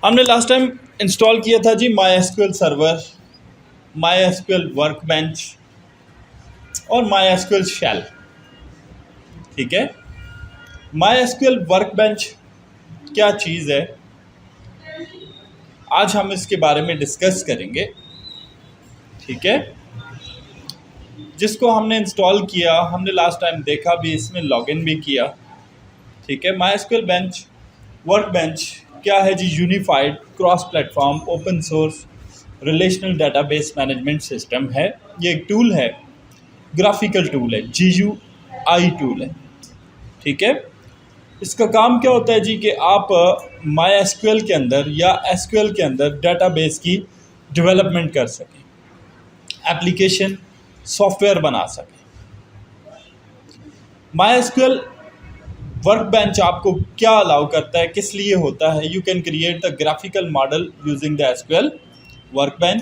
हमने last time install किया था जी MySQL server, MySQL workbench और माई एसक्यूएल शेल। ठीक है, माई एसक्यूएल वर्कबेंच क्या चीज़ है, आज हम इसके बारे में डिस्कस करेंगे। ठीक है, जिसको हमने इंस्टॉल किया, हमने लास्ट टाइम देखा भी, इसमें लॉगिन भी किया। ठीक है, माई एसक्यूएल बेंच वर्कबेंच क्या है जी? Unified cross platform open source relational database management system है। ये एक टूल है, ग्राफिकल टूल है, GUI टूल है। ठीक है, इसका काम क्या होता है जी कि आप माई एसक्यूएल के अंदर या एसक्यूएल के अंदर डेटाबेस की डेवलपमेंट कर सकें, एप्लीकेशन सॉफ्टवेयर बना सकें। माई एसक्यूएल वर्कबेंच आपको क्या अलाउ करता है, किस लिए होता है? You can create the graphical model using the SQL workbench.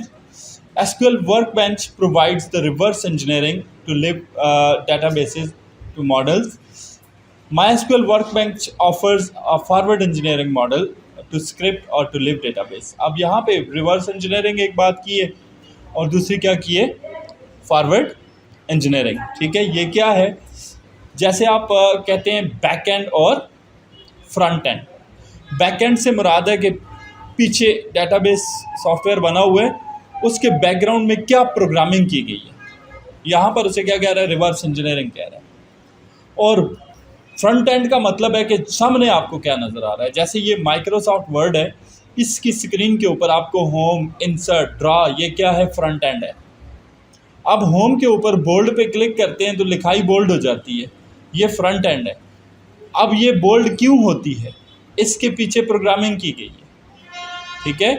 SQL workbench provides the reverse engineering to live databases to models. MySQL Workbench offers a forward engineering model to script or to live database. अब यहाँ पे reverse engineering एक बात की है और दूसरी क्या की है? Forward engineering. ठीक है, ये क्या है? जैसे आप कहते हैं बैक एंड और फ्रंट एंड। बैक एंड से मुराद है कि पीछे डेटाबेस सॉफ्टवेयर बना हुआ है, उसके बैकग्राउंड में क्या प्रोग्रामिंग की गई है, यहाँ पर उसे क्या कह रहा है? रिवर्स इंजीनियरिंग कह रहा है। और फ्रंट एंड का मतलब है कि सामने आपको क्या नज़र आ रहा है। जैसे ये माइक्रोसॉफ्ट वर्ड है, इसकी स्क्रीन के ऊपर आपको होम, इंसर्ट, ड्रा, ये क्या है? फ्रंट एंड है। अब होम के ऊपर बोल्ड पे क्लिक करते हैं तो लिखाई बोल्ड हो जाती है, ये फ्रंट एंड है। अब ये बोल्ड क्यों होती है? इसके पीछे प्रोग्रामिंग की गई है। ठीक है,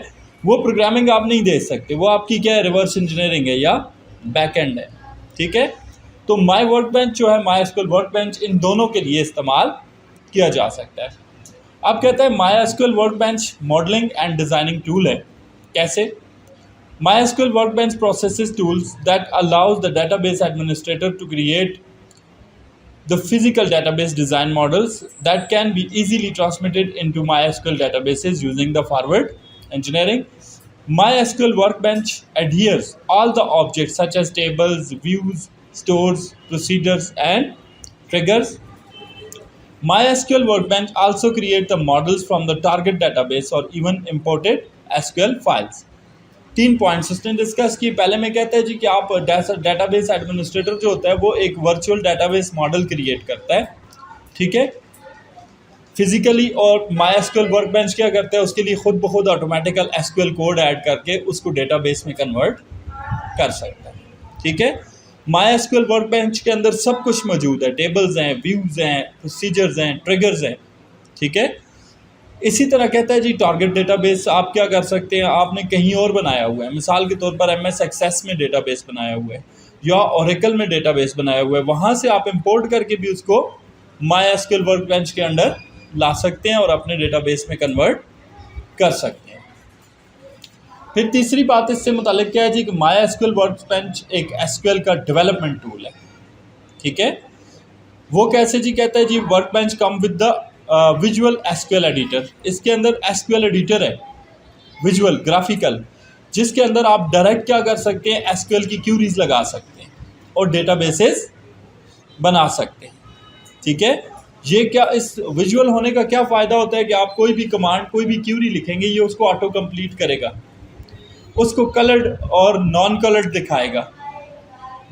वो प्रोग्रामिंग आप नहीं दे सकते, वो आपकी क्या है? रिवर्स इंजीनियरिंग है या बैक एंड है। ठीक है, तो माई वर्कबेंच जो है, माई एसक्यूएल वर्कबेंच, इन दोनों के लिए इस्तेमाल किया जा सकता है। अब कहता है my SQL workbench modelling and designing tool है। कैसे? MySQL Workbench processes tools that allows the database administrator to create the physical database design models that can be easily transmitted into MySQL databases using the forward engineering. MySQL Workbench adheres all the objects such as tables, views, stores, procedures, and triggers. MySQL Workbench also creates the models from the target database or even imported SQL files. 3 points उसने discuss की। पहले में कहता है जी कि आप database administrator जो होता है वो एक वर्चुअल डेटाबेस मॉडल क्रिएट करता है। ठीक है, फिजिकली। और माई एसक्यूएल वर्कबेंच क्या करता है? उसके लिए खुद ब खुद ऑटोमेटिकल एसक्यूएल कोड ऐड करके उसको डेटाबेस में कन्वर्ट कर सकता है। ठीक है, माई एसक्यूएल वर्कबेंच के अंदर सब कुछ मौजूद है, टेबल्स हैं, व्यूज़ हैं, प्रोसीजर्स हैं, ट्रिगर्स हैं। ठीक है, इसी तरह कहता है जी टारगेट डेटाबेस आप क्या कर सकते हैं? आपने कहीं और बनाया हुआ है, मिसाल के तौर पर MS एक्सेस में डेटाबेस बनाया हुआ है या ओरेकल में डेटाबेस बनाया हुआ है, वहाँ से आप इंपोर्ट करके भी उसको माई एसक्यूएल वर्कबेंच के अंडर ला सकते हैं और अपने डेटाबेस में कन्वर्ट कर सकते हैं। फिर तीसरी बात इससे मुतालिक क्या है जी कि माई एसक्यूएल वर्कबेंच एक एसक्यूएल का डेवलपमेंट टूल है। ठीक है, वो कैसे जी? कहता है जी workbench come with the visual SQL editor. इसके अंदर एसक्यूएल एडिटर है, विजुअल ग्राफिकल, जिसके अंदर आप डायरेक्ट क्या कर सकते हैं? एसक्यूएल की क्यूरीज लगा सकते हैं और डेटाबेसेस बना सकते हैं। ठीक है, ये क्या, इस विजुअल होने का क्या फ़ायदा होता है कि आप कोई भी कमांड, कोई भी क्यूरी लिखेंगे, ये उसको ऑटो कंप्लीट करेगा, उसको कलर्ड और नॉन कलर्ड दिखाएगा,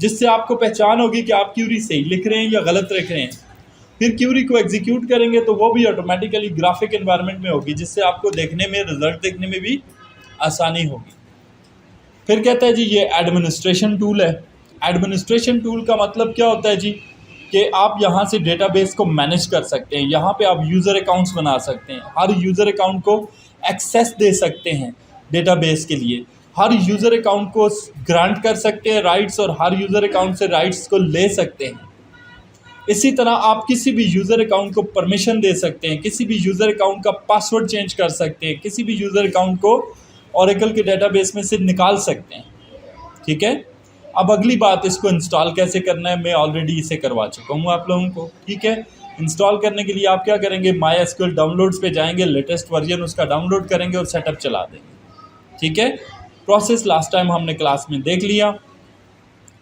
जिससे आपको पहचान होगी कि आप क्यूरी सही लिख रहे हैं या गलत लिख रहे हैं। फिर क्यूरी को एग्जीक्यूट करेंगे तो वो भी ऑटोमेटिकली ग्राफिक एनवायरनमेंट में होगी, जिससे आपको देखने में, रिजल्ट देखने में भी आसानी होगी। फिर कहता है जी ये एडमिनिस्ट्रेशन टूल है। एडमिनिस्ट्रेशन टूल का मतलब क्या होता है जी कि आप यहाँ से डेटाबेस को मैनेज कर सकते हैं। यहाँ पे आप यूज़र अकाउंट्स बना सकते हैं, हर यूज़र अकाउंट को एक्सेस दे सकते हैं डेटाबेस के लिए, हर यूज़र अकाउंट को ग्रांट कर सकते हैं राइट्स और हर यूज़र अकाउंट से राइट्स को ले सकते हैं। इसी तरह आप किसी भी यूज़र अकाउंट को परमिशन दे सकते हैं, किसी भी यूज़र अकाउंट का पासवर्ड चेंज कर सकते हैं, किसी भी यूज़र अकाउंट को ओरेकल के डेटाबेस में से निकाल सकते हैं। ठीक है, अब अगली बात, इसको इंस्टॉल कैसे करना है, मैं ऑलरेडी इसे करवा चुका हूँ आप लोगों को। ठीक है, इंस्टॉल करने के लिए आप क्या करेंगे, MySQL डाउनलोड्स पे जाएंगे, लेटेस्ट वर्जन उसका डाउनलोड करेंगे और सेटअप चला देंगे। ठीक है, प्रोसेस लास्ट टाइम हमने क्लास में देख लिया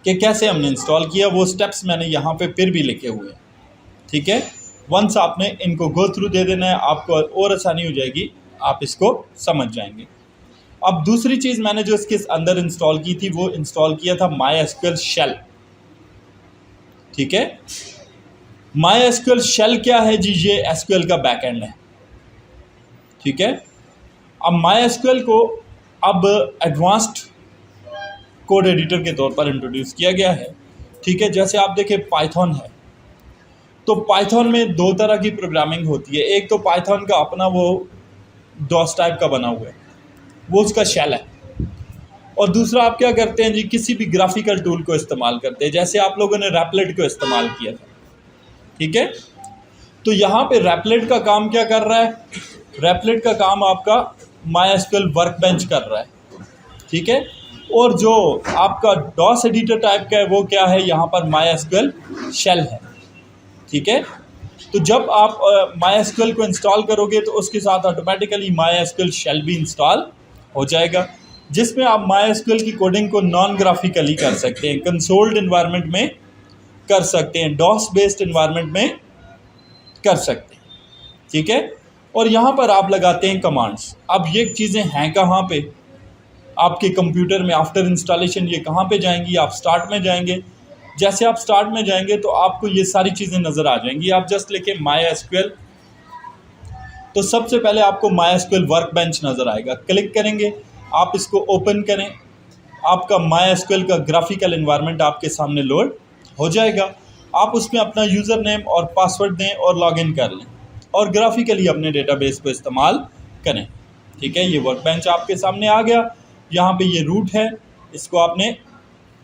कि कैसे हमने इंस्टॉल किया, वो स्टेप्स मैंने यहाँ पे फिर भी लिखे हुए हैं। ठीक है, वंस आपने इनको गो थ्रू दे देना है, आपको और आसानी हो जाएगी, आप इसको समझ जाएंगे। अब दूसरी चीज़ मैंने जो इसके अंदर इंस्टॉल की थी, वो इंस्टॉल किया था MySQL शेल। ठीक है, MySQL शेल क्या है जी, ये SQL का बैकएंड है। ठीक है, अब MySQL को अब एडवांस्ड कोड एडिटर के तौर पर इंट्रोड्यूस किया गया है। ठीक है, जैसे आप देखें पाइथन है, तो पाइथन में दो तरह की प्रोग्रामिंग होती है। एक तो पाइथन का अपना वो डॉस टाइप का बना हुआ है, वो उसका शेल है, और दूसरा आप क्या करते हैं जी, किसी भी ग्राफिकल टूल को इस्तेमाल करते हैं, जैसे आप लोगों ने रैपलेट को इस्तेमाल किया था। ठीक है, तो यहाँ पे रैपलेट का काम क्या कर रहा है, रैपलेट का काम आपका MySQL वर्कबेंच कर रहा है। ठीक है, और जो आपका डॉस एडिटर टाइप का है वो क्या है, यहाँ पर MySQL शेल है। ठीक है, तो जब आप MySQL को इंस्टॉल करोगे तो उसके साथ ऑटोमेटिकली MySQL शेल भी इंस्टॉल हो जाएगा, जिसमें आप MySQL की कोडिंग को नॉन ग्राफिकली कर सकते हैं, कंसोल्ड इन्वायरमेंट में कर सकते हैं, डॉस बेस्ड इन्वायरमेंट में कर सकते हैं। ठीक है, और यहाँ पर आप लगाते हैं कमांड्स। अब ये चीज़ें हैं कहाँ पे आपके कंप्यूटर में, आफ्टर इंस्टॉलेशन ये कहाँ पे जाएंगी, आप स्टार्ट में जाएंगे। जैसे आप स्टार्ट में जाएंगे तो आपको ये सारी चीज़ें नज़र आ जाएंगी। आप जस्ट लिखें MySQL, तो सबसे पहले आपको MySQL वर्कबेंच नज़र आएगा, क्लिक करेंगे, आप इसको ओपन करें, आपका MySQL का ग्राफिकल इन्वायरमेंट आपके सामने लोड हो जाएगा। आप उसमें अपना यूज़र नेम और पासवर्ड दें और लॉगिन कर लें और ग्राफिकली अपने डेटाबेस को इस्तेमाल करें। ठीक है, ये वर्कबेंच आपके सामने आ गया। यहाँ पे ये रूट है, इसको आपने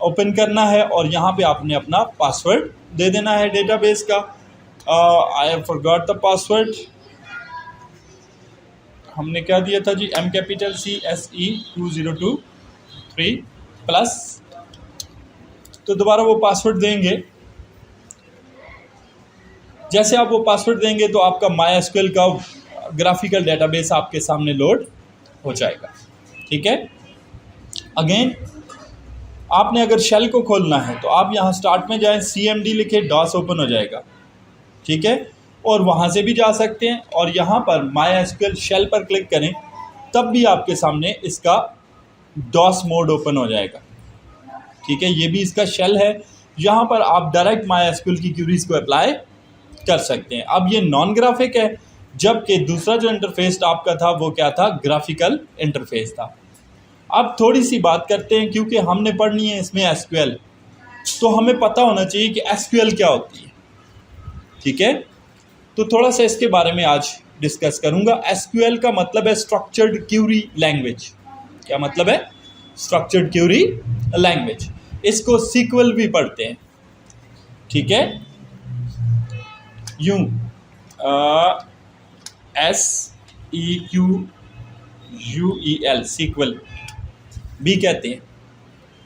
ओपन करना है और यहाँ पे आपने अपना पासवर्ड दे देना है डेटाबेस का। I have forgot the password, हमने क्या दिया था जी, MCSE2023+। तो दोबारा वो पासवर्ड देंगे। जैसे आप वो पासवर्ड देंगे तो आपका MySQL का ग्राफिकल डेटाबेस आपके सामने लोड हो जाएगा। ठीक है, अगेन आपने अगर शेल को खोलना है तो आप यहाँ स्टार्ट में जाएं, CMD लिखे, डॉस ओपन हो जाएगा। ठीक है, और वहाँ से भी जा सकते हैं, और यहाँ पर MySQL शेल पर क्लिक करें, तब भी आपके सामने इसका डॉस मोड ओपन हो जाएगा। ठीक है, ये भी इसका शेल है। यहाँ पर आप डायरेक्ट MySQL की क्यूरीज को अप्लाई कर सकते हैं। अब ये नॉन ग्राफिक है, जबकि दूसरा जो इंटरफेस आपका था वो क्या था, ग्राफिकल इंटरफेस था। अब थोड़ी सी बात करते हैं, क्योंकि हमने पढ़नी है इसमें SQL, तो हमें पता होना चाहिए कि SQL क्या होती है। ठीक है, तो थोड़ा सा इसके बारे में आज डिस्कस करूंगा। SQL का मतलब है स्ट्रक्चर्ड क्यूरी लैंग्वेज। क्या मतलब है, स्ट्रक्चर्ड क्यूरी लैंग्वेज। इसको SQL भी पढ़ते हैं। ठीक है, यूं SEQUEL SQL भी कहते हैं।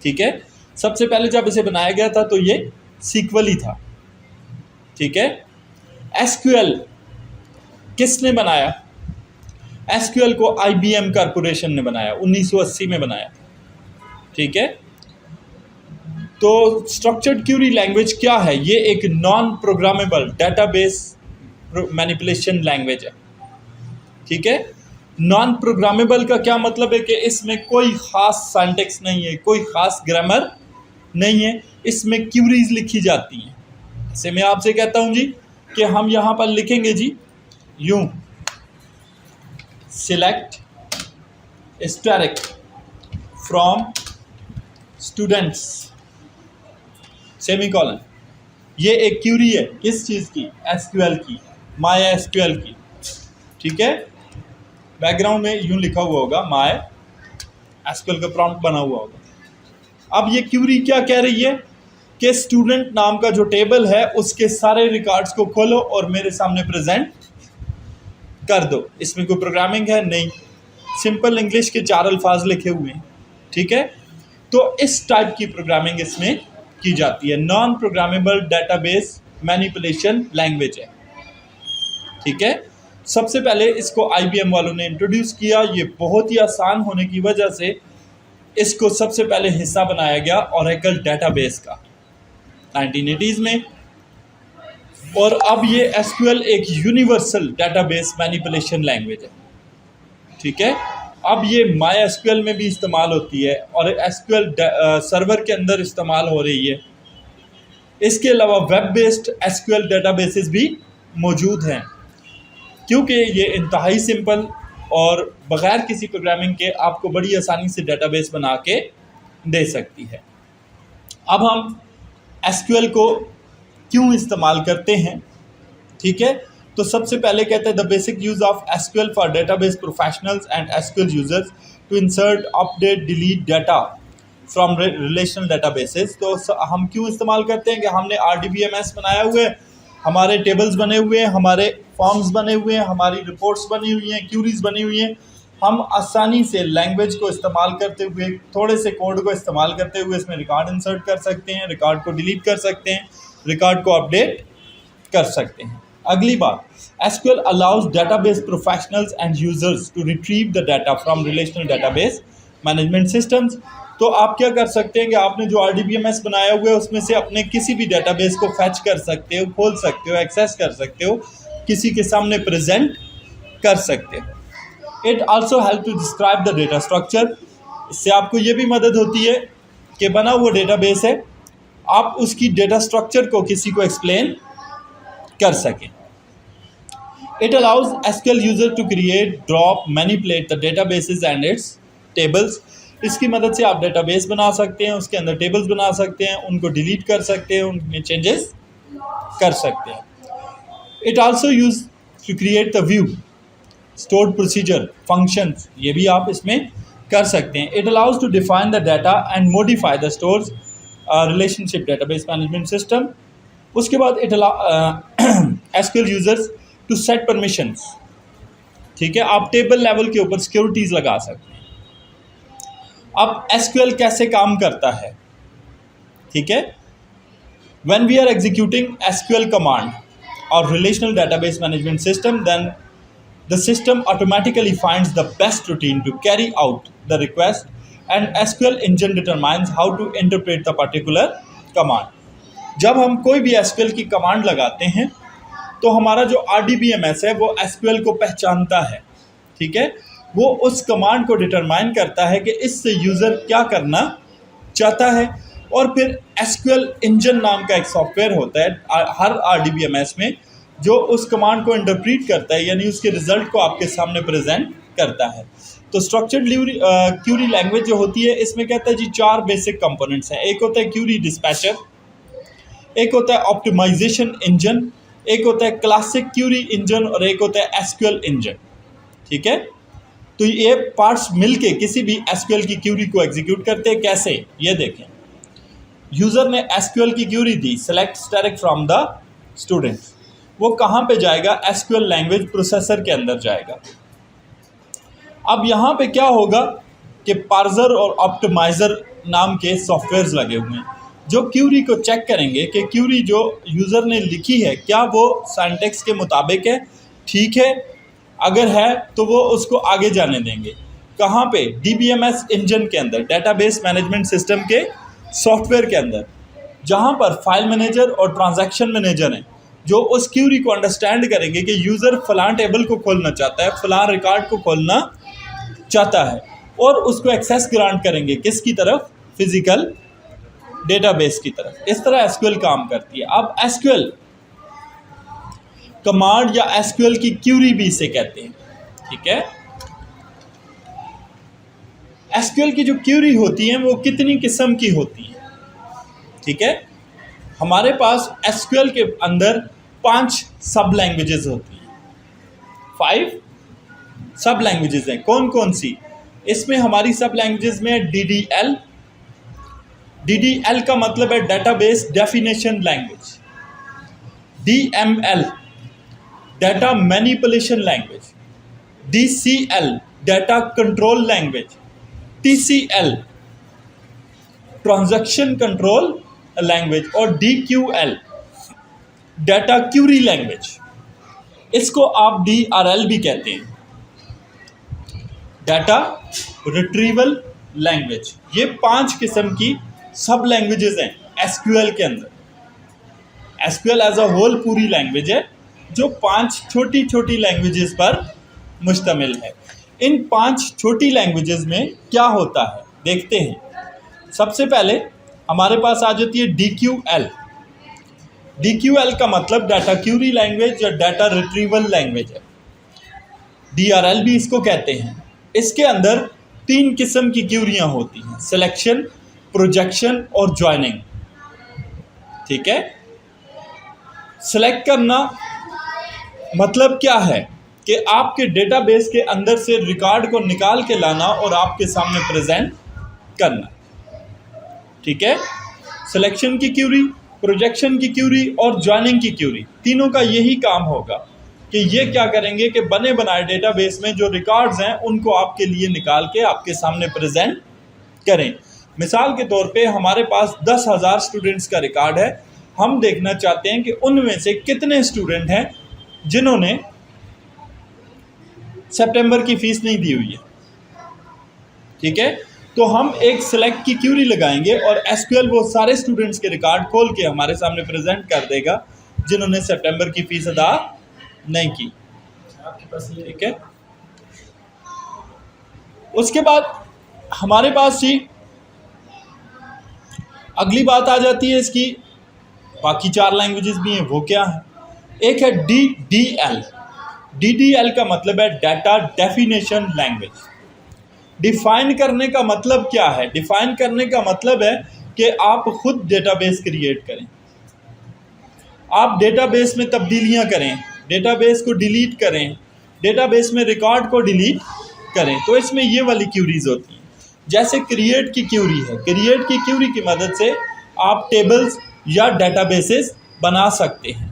ठीक है, सबसे पहले जब इसे बनाया गया था तो ये SQL ही था। ठीक है, SQL किसने बनाया, SQL को IBM कॉरपोरेशन ने बनाया, 1980 में बनाया। ठीक है, तो स्ट्रक्चर्ड क्यूरी लैंग्वेज क्या है, ये एक non programmable database manipulation language है। ठीक है, नॉन प्रोग्रामेबल का क्या मतलब है कि इसमें कोई ख़ास सिंटैक्स नहीं है, कोई ख़ास ग्रामर नहीं है, इसमें क्यूरीज लिखी जाती हैं। जैसे मैं आपसे कहता हूं जी कि हम यहाँ पर लिखेंगे जी, यूं select static from students semicolon, ये एक क्यूरी है किस चीज़ की, SQL की, MySQL की। ठीक है, बैकग्राउंड में यूं लिखा हुआ होगा MySQL का प्रॉम्प्ट बना हुआ होगा। अब ये क्यूरी क्या कह रही है कि स्टूडेंट नाम का जो टेबल है उसके सारे रिकॉर्ड्स को खोलो और मेरे सामने प्रेजेंट कर दो। इसमें कोई प्रोग्रामिंग है नहीं, सिंपल इंग्लिश के 4 अल्फाज लिखे हुए हैं। ठीक है, तो इस टाइप की प्रोग्रामिंग इसमें की जाती है। Non programmable database manipulation language है, ठीक है। सबसे पहले इसको IBM वालों ने इंट्रोड्यूस किया। ये बहुत ही आसान होने की वजह से इसको सबसे पहले हिस्सा बनाया गया ओरेकल डेटाबेस का 1980s में। और अब ये SQL एक यूनिवर्सल डेटाबेस मैनिपुलेशन लैंग्वेज है, ठीक है। अब ये MySQL में भी इस्तेमाल होती है और SQL सर्वर के अंदर इस्तेमाल हो रही है। इसके अलावा वेब बेस्ड SQL डेटाबेसेस भी मौजूद हैं, क्योंकि ये इंतहाई सिंपल और बग़ैर किसी प्रोग्रामिंग के आपको बड़ी आसानी से डेटाबेस बना के दे सकती है। अब हम SQL को क्यों इस्तेमाल करते हैं, ठीक है। तो सबसे पहले कहते हैं the basic use of SQL for database professionals and SQL users to insert, update, delete data from relational databases. तो हम क्यों इस्तेमाल करते हैं कि हमने RDBMS बनाया हुआ है, हमारे टेबल्स बने हुए हैं, हमारे फॉर्म्स बने हुए हैं, हमारी रिपोर्ट्स बनी हुई हैं, क्यूरीज बनी हुई हैं। हम आसानी से लैंग्वेज को इस्तेमाल करते हुए, थोड़े से कोड को इस्तेमाल करते हुए इसमें रिकॉर्ड इंसर्ट कर सकते हैं, रिकॉर्ड को डिलीट कर सकते हैं, रिकॉर्ड को अपडेट कर सकते हैं। अगली बात, SQL allows database professionals and users to retrieve the data from relational database management systems। तो आप क्या कर सकते हैं कि आपने जो RDBMS बनाया हुआ है उसमें से अपने किसी भी डेटाबेस को फैच कर सकते हो, खोल सकते हो, एक्सेस कर सकते हो, किसी के सामने प्रेजेंट कर सकते हो। It also help to describe the data structure. इससे आपको ये भी मदद होती है कि बना हुआ डेटाबेस है, आप उसकी डेटा स्ट्रक्चर को किसी को एक्सप्लेन कर सकें। It allows SQL user to create, drop, manipulate the databases and its tables। इसकी मदद से आप डेटाबेस बना सकते हैं, उसके अंदर टेबल्स बना सकते हैं, उनको डिलीट कर सकते हैं, उनमें चेंजेस कर सकते हैं। It also used to create the view, stored procedure, functions, ये भी आप इसमें कर सकते हैं। It allows to define the data and modify the stores relationship database management system। उसके बाद it allow SQL users to set permissions, ठीक है। आप टेबल लेवल के ऊपर सिक्योरिटीज लगा सकते हैं। अब SQL कैसे काम करता है, ठीक है। When we are executing SQL command और relational database management system, then the system automatically finds the best routine to carry out the request and SQL engine determines how to interpret the particular command. जब हम कोई भी SQL की command लगाते हैं तो हमारा जो RDBMS है वो SQL को पहचानता है, ठीक है। वो उस कमांड को डिटरमाइन करता है कि इससे यूज़र क्या करना चाहता है, और फिर SQL इंजन नाम का एक सॉफ्टवेयर होता है हर RDBMS में जो उस कमांड को इंटरप्रीट करता है, यानी उसके रिजल्ट को आपके सामने प्रेजेंट करता है। तो स्ट्रक्चर्ड क्यूरी लैंग्वेज जो होती है इसमें कहता है जी 4 बेसिक कंपोनेंट्स हैं। एक होता है क्यूरी डिस्पैचर, एक होता है ऑप्टिमाइजेशन इंजन, एक होता है क्लासिक क्यूरी इंजन और एक होता है SQL इंजन, ठीक है। तो ये पार्ट्स मिलके किसी भी SQL की क्यूरी को एग्जीक्यूट करते हैं। कैसे, ये देखें। यूज़र ने SQL की क्यूरी दी, select static from the students, वो कहाँ पे जाएगा, SQL लैंग्वेज प्रोसेसर के अंदर जाएगा। अब यहाँ पे क्या होगा कि पार्सर और ऑप्टिमाइज़र नाम के सॉफ्टवेयर्स लगे हुए हैं जो क्यूरी को चेक करेंगे कि क्यूरी जो यूज़र ने लिखी है क्या वो सिंटैक्स के मुताबिक है, ठीक है। अगर है तो वो उसको आगे जाने देंगे। कहाँ पे, DBMS इंजन के अंदर, डेटाबेस मैनेजमेंट सिस्टम के सॉफ्टवेयर के अंदर, जहाँ पर फाइल मैनेजर और ट्रांजैक्शन मैनेजर हैं जो उस क्यूरी को अंडरस्टैंड करेंगे कि यूज़र फलां टेबल को खोलना चाहता है, फलां रिकॉर्ड को खोलना चाहता है, और उसको एक्सेस ग्रांट करेंगे किसकी तरफ, फिजिकल डेटाबेस की तरफ। इस तरह SQL काम करती है। अब SQL कमांड या SQL की क्यूरी भी इसे कहते हैं, ठीक है। SQL की जो क्यूरी होती है वो कितनी किस्म की होती है, ठीक है। हमारे पास SQL के अंदर 5 सब लैंग्वेजेस होती हैं, 5 सब लैंग्वेजेस हैं। कौन कौन सी, इसमें हमारी सब लैंग्वेजेस में DDL का मतलब है database definition language, DML data manipulation language, DCL data control language, TCL transaction control language, और DQL डाटा क्यूरी लैंग्वेज, इसको आप DRL भी कहते हैं, डाटा रिट्रीवल लैंग्वेज। ये 5 किस्म की सब लैंग्वेजेस हैं SQL के अंदर। SQL एज अ होल पूरी लैंग्वेज है जो 5 छोटी छोटी लैंग्वेजेस पर मुश्तमिल है। इन 5 छोटी लैंग्वेजेस में क्या होता है देखते हैं। सबसे पहले हमारे पास आ जाती है DQL। DQL का मतलब डाटा क्यूरी लैंग्वेज या डाटा रिट्रीवल लैंग्वेज है। DRL भी इसको कहते हैं। इसके अंदर 3 किस्म की क्यूरियां होती हैं, सिलेक्शन, प्रोजेक्शन और ज्वाइनिंग। ठीक है, सिलेक्ट करना मतलब क्या है कि आपके डेटाबेस के अंदर से रिकॉर्ड को निकाल के लाना और आपके सामने प्रेजेंट करना। ठीक है, सिलेक्शन की क्यूरी, प्रोजेक्शन की क्यूरी और ज्वाइनिंग की क्यूरी, तीनों का यही काम होगा कि ये क्या करेंगे कि बने बनाए डेटाबेस में जो रिकॉर्ड्स हैं उनको आपके लिए निकाल के आपके सामने प्रेजेंट करें। मिसाल के तौर पे हमारे पास 10,000 स्टूडेंट्स का रिकॉर्ड है। हम देखना चाहते हैं कि उनमें से कितने स्टूडेंट हैं जिन्होंने सितंबर की फीस नहीं दी हुई है। ठीक है, तो हम एक सेलेक्ट की क्यूरी लगाएंगे और SQL वो सारे स्टूडेंट्स के रिकॉर्ड खोल के हमारे सामने प्रेजेंट कर देगा जिन्होंने सितंबर की फीस अदा नहीं की। ठीक है, उसके बाद हमारे पास ही अगली बात आ जाती है इसकी, बाकी 4 लैंग्वेजेस भी हैं, वो क्या है। एक है DDL। DDL का मतलब है डाटा डेफिनेशन लैंग्वेज। डिफाइन करने का मतलब क्या है? डिफाइन करने का मतलब है कि आप खुद डेटाबेस क्रिएट करें, आप डेटाबेस में तब्दीलियां करें, डेटाबेस को डिलीट करें, डेटाबेस में रिकॉर्ड को डिलीट करें। तो इसमें ये वाली क्यूरीज होती हैं। जैसे क्रिएट की क्यूरी है, क्रिएट की क्यूरी की मदद से आप टेबल्स या डेटाबेसेस बना सकते हैं।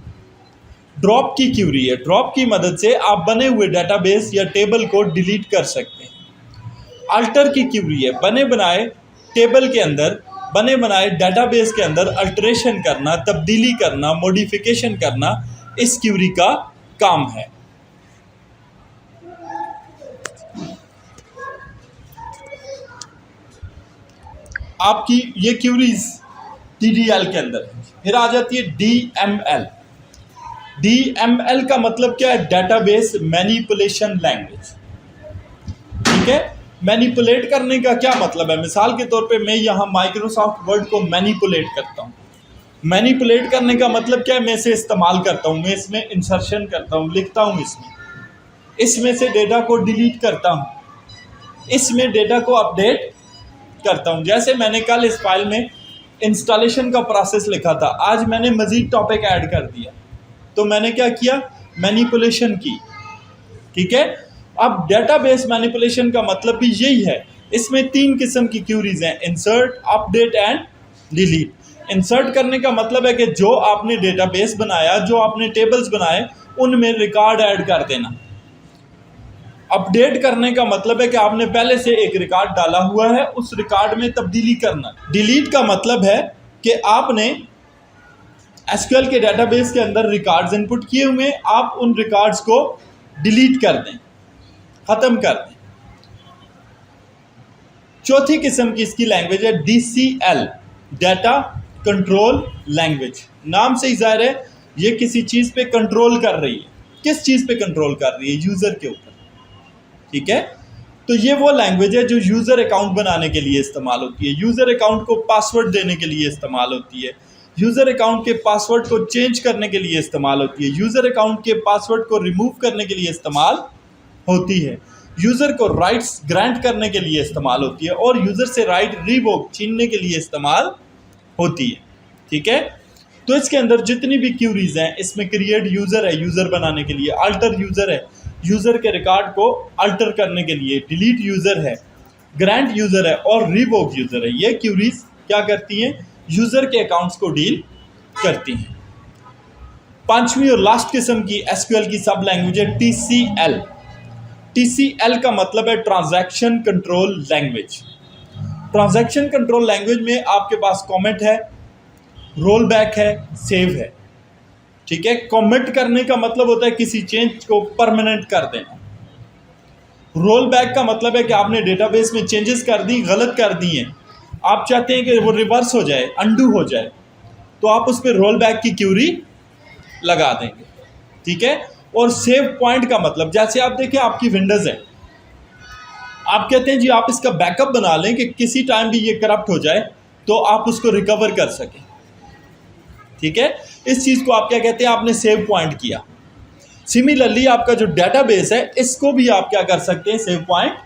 ड्रॉप की क्यूरी है, ड्रॉप की मदद से आप बने हुए डेटाबेस या टेबल को डिलीट कर सकते हैं। अल्टर की क्यूरी है, बने बनाए टेबल के अंदर, बने बनाए डेटाबेस के अंदर अल्टरेशन करना, तब्दीली करना, मॉडिफिकेशन करना, इस क्यूरी का काम है। आपकी ये क्यूरीज DDL के अंदर है। फिर आ जाती है DML। DML का मतलब क्या है? Database manipulation language. ठीक है, मैनिपुलेट करने का क्या मतलब है? मिसाल के तौर पे मैं यहाँ माइक्रोसॉफ्ट वर्ड को मैनिपुलेट करता हूँ। मैनिपुलेट करने का मतलब क्या है? मैं इसे इस्तेमाल करता हूँ, मैं इसमें इंसर्शन करता हूँ, लिखता हूँ इसमें से डेटा को डिलीट करता हूँ, इसमें डेटा को अपडेट करता हूँ। जैसे मैंने कल इस फाइल में इंस्टॉलेशन का प्रोसेस लिखा था, आज मैंने मज़ीद टॉपिक ऐड कर दिया, तो मैंने क्या किया? मैनिपुलेशन की। ठीक है, अब डेटाबेस मैनिपुलेशन का मतलब भी यही है। इसमें 3 किस्म की क्यूरीज हैं, insert, update and delete. Insert करने का मतलब है कि जो आपने डेटाबेस बनाया, जो आपने टेबल्स बनाए, उनमें रिकॉर्ड ऐड कर देना। अपडेट करने का मतलब है कि आपने पहले से एक रिकॉर्ड डाला हुआ है, उस रिकॉर्ड में तब्दीली करना। डिलीट का मतलब है कि आपने SQL के डेटाबेस के अंदर रिकॉर्ड्स इनपुट किए हुए, आप उन रिकॉर्ड्स को डिलीट कर दें, ख़त्म कर दें। चौथी किस्म की इसकी लैंग्वेज है DCL, डाटा कंट्रोल लैंग्वेज। नाम से ही जाहिर है ये किसी चीज़ पे कंट्रोल कर रही है। किस चीज़ पे कंट्रोल कर रही है? यूज़र के ऊपर। ठीक है, तो ये वो लैंग्वेज है जो यूज़र अकाउंट बनाने के लिए इस्तेमाल होती है, यूज़र अकाउंट को पासवर्ड देने के लिए इस्तेमाल होती है, यूज़र अकाउंट के पासवर्ड को चेंज करने के लिए इस्तेमाल होती है, यूज़र अकाउंट के पासवर्ड को रिमूव करने के लिए इस्तेमाल होती है, यूज़र को राइट्स ग्रांट करने के लिए इस्तेमाल होती है, और यूज़र से राइट रिवोक छीनने के लिए इस्तेमाल होती है। ठीक है, तो इसके अंदर जितनी भी क्यूरीज हैं, इसमें क्रिएट यूज़र है यूज़र बनाने के लिए, अल्टर यूज़र है यूज़र के रिकॉर्ड को अल्टर करने के लिए, डिलीट यूज़र है, ग्रांट यूज़र है, और रिवोक यूज़र है। ये क्यूरीज क्या करती हैं? यूज़र के अकाउंट्स को डील करती हैं। 5वीं और लास्ट किस्म की SQL की सब लैंग्वेज है TCL। TCL का मतलब है transaction control language. Transaction control language में आपके पास कॉमेट है, रोल बैक है, सेव है। ठीक है, कॉमेट करने का मतलब होता है किसी चेंज को परमानेंट कर देना। रोल बैक का मतलब है कि आपने डेटाबेस में चेंजेस कर दी, गलत कर दी हैं, आप चाहते हैं कि वो रिवर्स हो जाए, अंडू हो जाए, तो आप उस पर रोल बैक की क्यूरी लगा देंगे। ठीक है, और सेव पॉइंट का मतलब, जैसे आप देखें आपकी विंडोज़ है, आप कहते हैं जी आप इसका बैकअप बना लें कि किसी टाइम भी ये करप्ट हो जाए तो आप उसको रिकवर कर सकें। ठीक है, इस चीज़ को आप क्या कहते हैं, आपने सेव पॉइंट किया। सिमिलरली आपका जो डेटाबेस है इसको भी आप क्या कर सकते हैं, सेव पॉइंट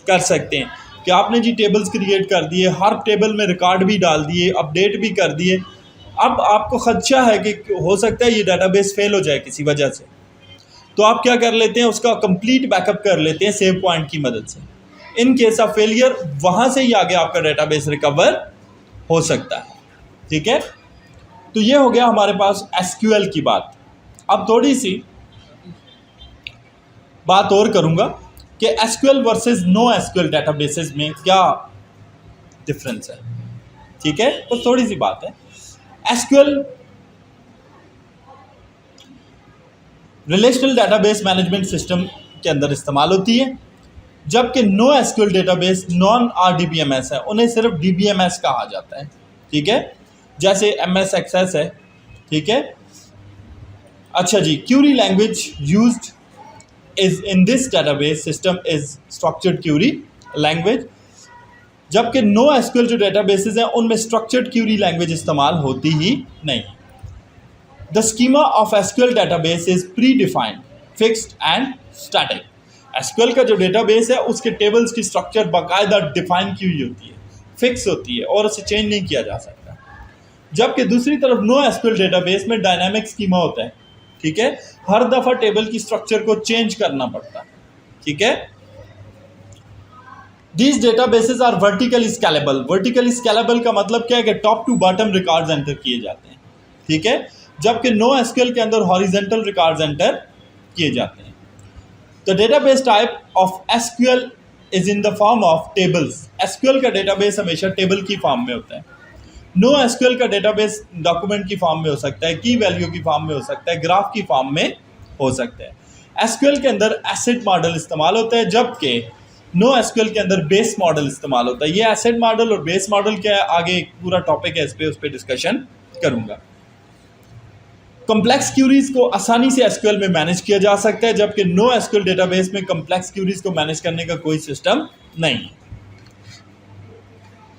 कर सकते हैं कि आपने जी टेबल्स क्रिएट कर दिए, हर टेबल में रिकॉर्ड भी डाल दिए, अपडेट भी कर दिए। अब आपको खदशा है कि हो सकता है ये डेटाबेस फेल हो जाए किसी वजह से, तो आप क्या कर लेते हैं, उसका कंप्लीट बैकअप कर लेते हैं सेव पॉइंट की मदद से। इन केस ऑफ फेलियर वहाँ से ही आगे आपका डेटाबेस रिकवर हो सकता है। ठीक है, तो ये हो गया हमारे पास एसक्यूएल की बात। अब थोड़ी सी बात और करूँगा कि SQL versus no SQL databases में क्या डिफरेंस है। ठीक है, तो थोड़ी सी बात है। SQL relational database management system के अंदर इस्तेमाल होती है, जबकि no SQL database non RDBMS है, उन्हें सिर्फ DBMS कहा जाता है। ठीक है, जैसे MS एक्सेस है। ठीक है, अच्छा जी, query language used is in this database system is structured query language, जबकि नो एसक्यूएल जो डेटाबेसेस हैं उनमें स्ट्रक्चर्ड क्यूरी लैंग्वेज इस्तेमाल होती ही नहीं। The schema of SQL database is pre defined, fixed and static. SQL का जो डेटाबेस है उसके टेबल्स की स्ट्रक्चर बाकायदा डिफाइन की हुई होती है, फिक्स होती है और उसे चेंज नहीं किया जा सकता। जबकि दूसरी तरफ नो एसक्यूएल डेटाबेस में डायनामिक स्कीमा होता है। ठीक है, हर दफ़ा टेबल की स्ट्रक्चर को चेंज करना पड़ता है। ठीक है, These databases are vertically scalable। Vertically scalable का मतलब क्या है कि top to bottom records enter किए जाते हैं। ठीक है, जबकि नो एसक्यूएल के अंदर हॉरिजॉन्टल रिकॉर्ड्स एंटर किए जाते हैं। The database type of SQL is in the form of tables. SQL का डेटाबेस हमेशा टेबल की फॉर्म में होता है। नो एसक्यूएल का डेटाबेस डॉक्यूमेंट की फॉर्म में हो सकता है, की वैल्यू की फॉर्म में हो सकता है, ग्राफ की फॉर्म में हो सकता है। एसक्यूएल के अंदर एसेट मॉडल इस्तेमाल होता है, जबकि नो एसक्यूएल के अंदर बेस मॉडल इस्तेमाल होता है। ये एसेट मॉडल और बेस मॉडल क्या है, आगे एक पूरा टॉपिक है, इस पे उस पर डिस्कशन करूंगा। कॉम्प्लेक्स क्यूरीज को आसानी से एसक्यूएल में मैनेज किया जा सकता है, जबकि नो एसक्यूएल डेटाबेस में कॉम्प्लेक्स क्यूरीज को मैनेज करने का कोई सिस्टम नहीं है।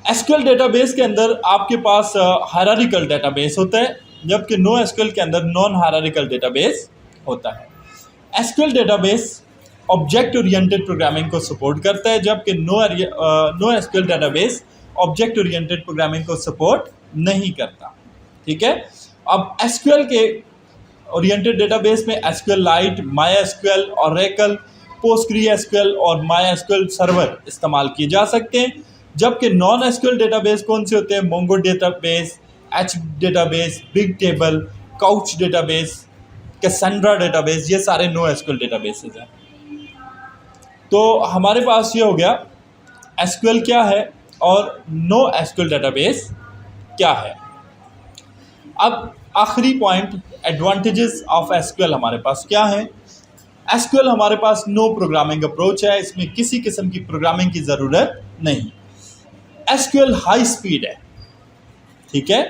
एसक्यूएल डेटाबेस के अंदर आपके पास हायरार्किकल डेटाबेस होता है, जबकि नो एसक्यूएल के अंदर नॉन हायरार्किकल डेटाबेस होता है। SQL database object oriented programming को सपोर्ट करता है, जबकि no SQL database object oriented programming को सपोर्ट नहीं करता। ठीक है, अब एसक्यूएल के ओरिएंटेड डेटाबेस में SQL lite, MySQL, Oracle, PostgreSQL और माईएसक्यूएल सर्वर इस्तेमाल किए जा सकते हैं, जबकि नॉन एसक्यूएल डेटाबेस कौन से होते हैं, Mongo database, H database, big table, couch database, Cassandra database, ये सारे नो एसक्यूएल डेटाबेसेस हैं। तो हमारे पास ये हो गया एसक्यूएल क्या है और नो एसक्यूएल डेटाबेस क्या है। अब आखिरी पॉइंट, एडवांटेजेस ऑफ एसक्यूएल हमारे पास क्या है। एसक्यूएल हमारे पास नो प्रोग्रामिंग अप्रोच है, इसमें किसी किस्म की प्रोग्रामिंग की ज़रूरत नहीं। एसक्यूएल हाई स्पीड है। ठीक है,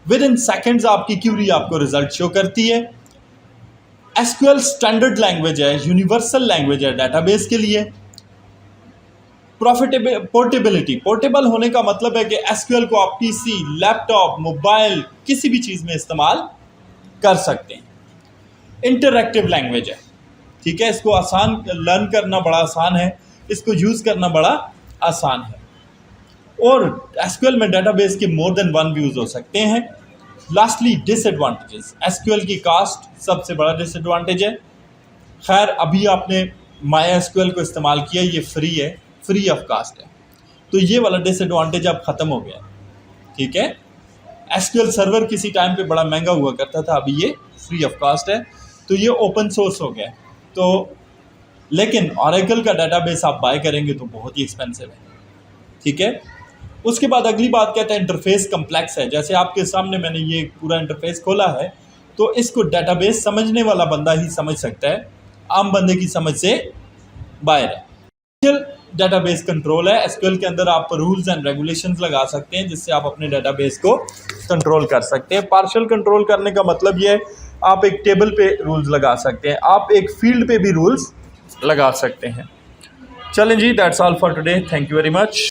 विद इन सेकेंड्स आपकी क्यूरी आपको रिजल्ट शो करती है। एसक्यूएल स्टैंडर्ड लैंग्वेज है, यूनिवर्सल लैंग्वेज है डेटाबेस के लिए। पोर्टेबिलिटी, पोर्टेबल होने का मतलब है कि एसक्यूएल को आप पीसी, लैपटॉप, मोबाइल, किसी भी चीज़ में इस्तेमाल कर सकते हैं। इंटरैक्टिव लैंग्वेज है। ठीक है, इसको आसान लर्न करना बड़ा आसान है, इसको यूज़ करना बड़ा आसान है। और एसक्यूएल में डेटाबेस के मोर देन वन व्यूज़ हो सकते हैं। लास्टली डिसएडवांटेजेस, एसक्यूएल की कास्ट सबसे बड़ा डिसएडवांटेज है। खैर अभी आपने माईएसक्यूएल को इस्तेमाल किया, ये फ्री है, फ्री ऑफ कास्ट है, तो ये वाला डिसएडवांटेज अब ख़त्म हो गया। ठीक है, एसक्यूएल सर्वर किसी टाइम पे बड़ा महंगा हुआ करता था, अभी ये फ्री ऑफ कास्ट है, तो ये ओपन सोर्स हो गया। तो लेकिन ओरेकल का डेटाबेस आप बाय करेंगे तो बहुत ही एक्सपेंसिव है। ठीक है, उसके बाद अगली बात कहते हैं इंटरफेस कम्प्लेक्स है। जैसे आपके सामने मैंने ये पूरा इंटरफेस खोला है, तो इसको डेटाबेस समझने वाला बंदा ही समझ सकता है, आम बंदे की समझ से बाहर है। डेटाबेस कंट्रोल है। एसक्यूएल के अंदर आप रूल्स एंड रेगुलेशंस लगा सकते हैं जिससे आप अपने डेटाबेस को कंट्रोल कर सकते हैं। पार्शियल कंट्रोल करने का मतलब ये है, आप एक टेबल पे रूल्स लगा सकते हैं, आप एक फील्ड पे भी रूल्स लगा सकते हैं। चलें जी, that's all for today, thank you very much.